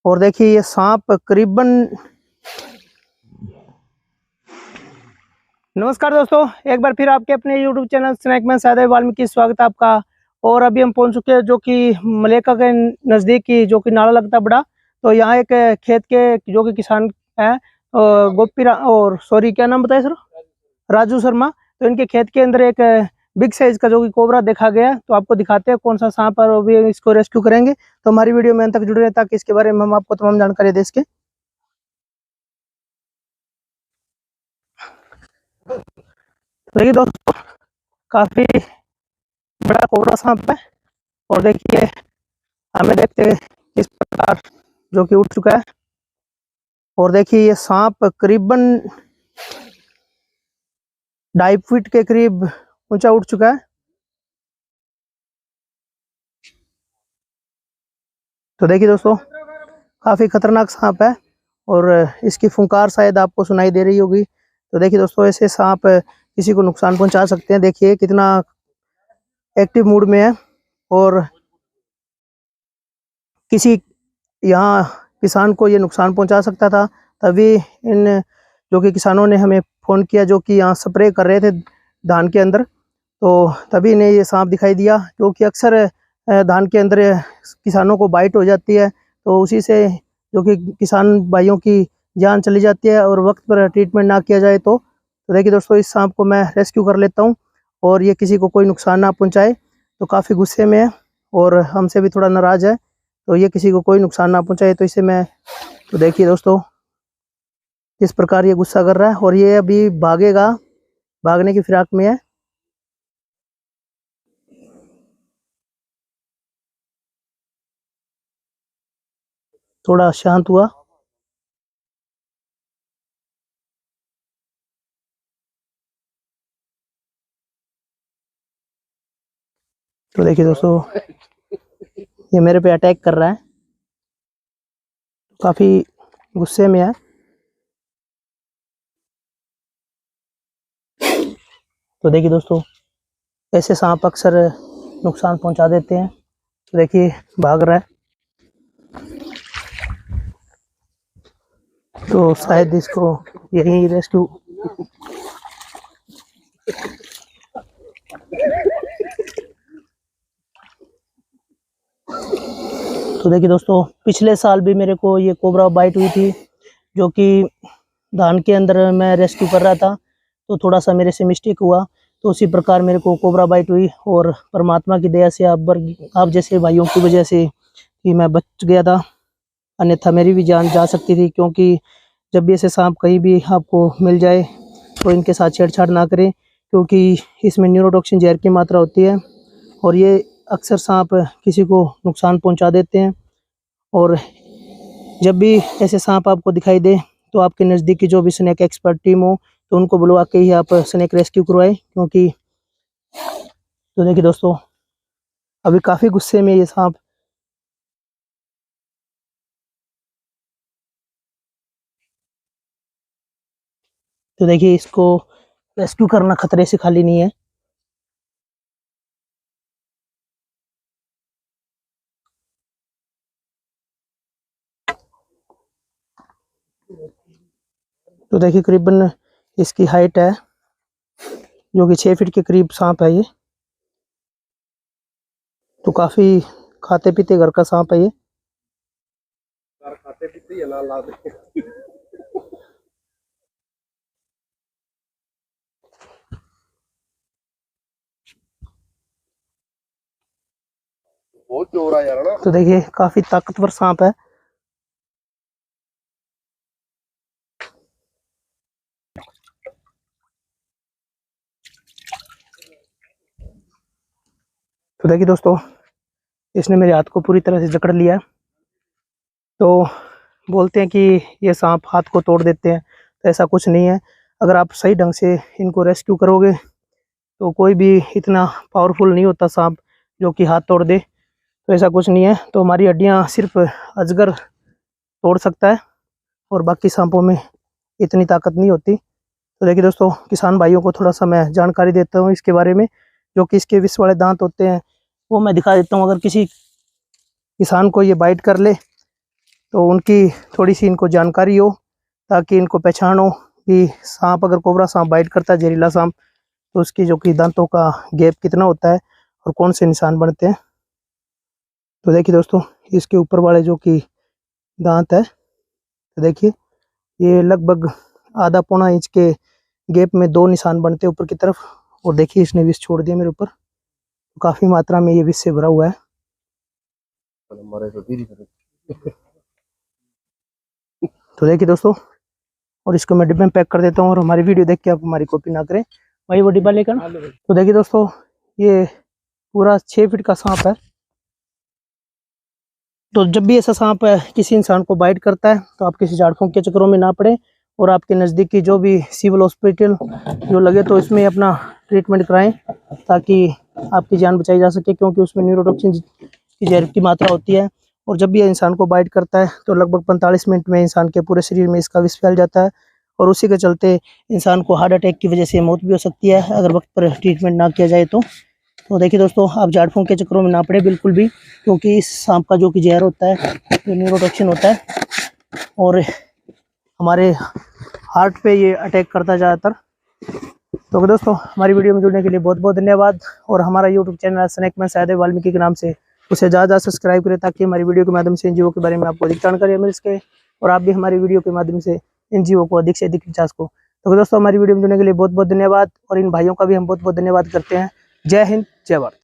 और देखिए ये सांप करीबन। नमस्कार दोस्तों, एक बार फिर आपके अपने YouTube channel snake man Sahdev Valmiki स्वागत है आपका। और अभी हम पहुंच चुके हैं जो कि मलेका के नज़दीक की जो कि नाला लगता है बड़ा। तो यहाँ एक खेत के जो कि किसान है और सॉरी क्या नाम बताया सर, राजू शर्मा। तो इनके खेत के अंदर एक बिग साइज का जो कि कोबरा देखा गया। तो आपको दिखाते हैं कौन सा सांप है और अभी इसको रेस्क्यू करेंगे। तो हमारी वीडियो में अंत तक जुड़े रहें ताकि इसके बारे में हम आपको तमाम जानकारी दे सकें। तो देखिए दोस्तों, काफी बड़ा कोबरा सांप है। और देखिए हमें देखते हैं किस प्रकार जो कि उठ चुका है। और देखिए ये सांप करीबन 2.5 फीट के करीब ऊंचा उठ चुका है। तो देखिए दोस्तों, काफी खतरनाक सांप है और इसकी फुंकार शायद आपको सुनाई दे रही होगी। तो देखिए दोस्तों, ऐसे सांप किसी को नुकसान पहुंचा सकते हैं। देखिए कितना एक्टिव मूड में है। और किसी यहाँ किसान को ये नुकसान पहुंचा सकता था। तभी इन जो कि किसानों ने हमें फ़ोन किया, जो कि यहाँ स्प्रे कर रहे थे धान के अंदर। तो तभी इन्हें ये सांप दिखाई दिया, क्योंकि अक्सर धान के अंदर किसानों को बाइट हो जाती है। तो उसी से जो कि किसान भाइयों की जान चली जाती है और वक्त पर ट्रीटमेंट ना किया जाए। तो देखिए दोस्तों, इस सांप को मैं रेस्क्यू कर लेता हूँ और ये किसी को कोई नुकसान ना पहुँचाए। तो काफ़ी गुस्से में है और हमसे भी थोड़ा नाराज़ है। तो ये किसी को कोई नुकसान ना पहुंचाए, तो इसे मैं, तो देखिए दोस्तों किस प्रकार ये गुस्सा कर रहा है और ये अभी भागेगा, भागने की फिराक में है। थोड़ा शांत हुआ। तो देखिए दोस्तों, ये मेरे पे अटैक कर रहा है, काफी गुस्से में है। तो देखिए दोस्तों, ऐसे सांप अक्सर नुकसान पहुंचा देते हैं। तो देखिए भाग रहा है। तो शायद इसको यही रेस्क्यू। तो देखिए दोस्तों, पिछले साल भी मेरे को ये कोबरा बाइट हुई थी, जो कि धान के अंदर मैं रेस्क्यू कर रहा था। तो थोड़ा सा मेरे से मिस्टेक हुआ, तो उसी प्रकार मेरे को कोबरा बाइट हुई। और परमात्मा की दया से आप जैसे भाइयों की वजह से कि मैं बच गया था, अन्यथा मेरी भी जान जा सकती थी। क्योंकि जब भी ऐसे सांप कहीं भी आपको मिल जाए तो इनके साथ छेड़छाड़ ना करें, क्योंकि इसमें न्यूरोटॉक्सिन जहर की मात्रा होती है और ये अक्सर सांप किसी को नुकसान पहुंचा देते हैं। और जब भी ऐसे सांप आपको दिखाई दे तो आपके नज़दीक की जो भी स्नेक एक्सपर्ट टीम हो, तो उनको बुलवा के ही आप स्नेक रेस्क्यू करवाएं। क्योंकि तो देखिए दोस्तों, अभी काफ़ी गुस्से में ये सांप। तो देखिए इसको रेस्क्यू करना खतरे से खाली नहीं है। तो देखिए करीबन इसकी हाइट है जो कि 6 फीट के करीब सांप है ये। तो काफ़ी खाते पीते घर का सांप है ये। खाते पीते ला दे। बहुत जोर है यार ना। तो देखिए काफी ताकतवर सांप है। तो देखिए दोस्तों, इसने मेरे हाथ को पूरी तरह से जकड़ लिया है। तो बोलते हैं कि ये सांप हाथ को तोड़ देते हैं, तो ऐसा कुछ नहीं है। अगर आप सही ढंग से इनको रेस्क्यू करोगे तो कोई भी इतना पावरफुल नहीं होता सांप जो कि हाथ तोड़ दे। तो ऐसा कुछ नहीं है। तो हमारी हड्डियां सिर्फ अजगर तोड़ सकता है और बाकी सांपों में इतनी ताकत नहीं होती। तो देखिए दोस्तों, किसान भाइयों को थोड़ा सा मैं जानकारी देता हूँ इसके बारे में। जो कि इसके विष वाले दांत होते हैं वो मैं दिखा देता हूँ। अगर किसी किसान को ये बाइट कर ले तो उनकी थोड़ी सी इनको जानकारी हो, ताकि इनको पहचान हो कि सांप, अगर कोबरा सांप बाइट करता है, जहरीला सांप, तो उसकी जो कि दांतों का गैप कितना होता है और कौन से निशान बनते हैं। तो देखिए दोस्तों, इसके ऊपर वाले जो कि दांत है, तो देखिए ये लगभग आधा पौना इंच के गैप में 2 निशान बनते हैं ऊपर की तरफ। और देखिए इसने विष छोड़ दिया मेरे ऊपर, तो काफ़ी मात्रा में ये विष से भरा हुआ है। तो देखिए दोस्तों, और इसको मैं डिब्बे में पैक कर देता हूँ, और हमारी वीडियो देख के आप हमारी कॉपी ना करें, वही वो डिब्बा लेकर। तो देखिए दोस्तों, ये पूरा 6 फीट का सांप है। तो जब भी ऐसा सांप किसी इंसान को बाइट करता है, तो आप किसी झाड़ फूंक के चक्करों में ना पड़े, और आपके नज़दीकी जो भी सिविल हॉस्पिटल जो लगे, तो इसमें अपना ट्रीटमेंट कराएं, ताकि आपकी जान बचाई जा सके, क्योंकि उसमें न्यूरोटॉक्सिन की जहर की मात्रा होती है। और जब भी इंसान को बाइट करता है, तो लगभग 45 मिनट में इंसान के पूरे शरीर में इसका विष फैल जाता है, और उसी के चलते इंसान को हार्ट अटैक की वजह से मौत भी हो सकती है, अगर वक्त पर ट्रीटमेंट ना किया जाए तो देखिए दोस्तों, आप झाड़ फूंक के चक्करों में ना पड़े बिल्कुल भी, क्योंकि इस सांप का जो कि जहर होता है, जो न्यूरोटॉक्सिन होता है, और हमारे हार्ट पे ये अटैक करता है ज़्यादातर। तो दोस्तों, हमारी वीडियो में जुड़ने के लिए बहुत बहुत धन्यवाद। और हमारा यूट्यूब चैनल स्नेकमैन सहदेव वाल्मीकि के नाम से, उसे ज़्यादा सब्सक्राइब करें, ताकि हमारी वीडियो के माध्यम से NGO के बारे में आपको अधिक जानकारी मिल सके, और आप भी हमारी वीडियो के माध्यम से NGO को अधिक से अधिक पहुंचा सको। तो दोस्तों, हमारी वीडियो में जुड़ने के लिए बहुत बहुत धन्यवाद, और इन भाइयों का भी हम बहुत बहुत धन्यवाद करते हैं। जय हिंद, जय भारत।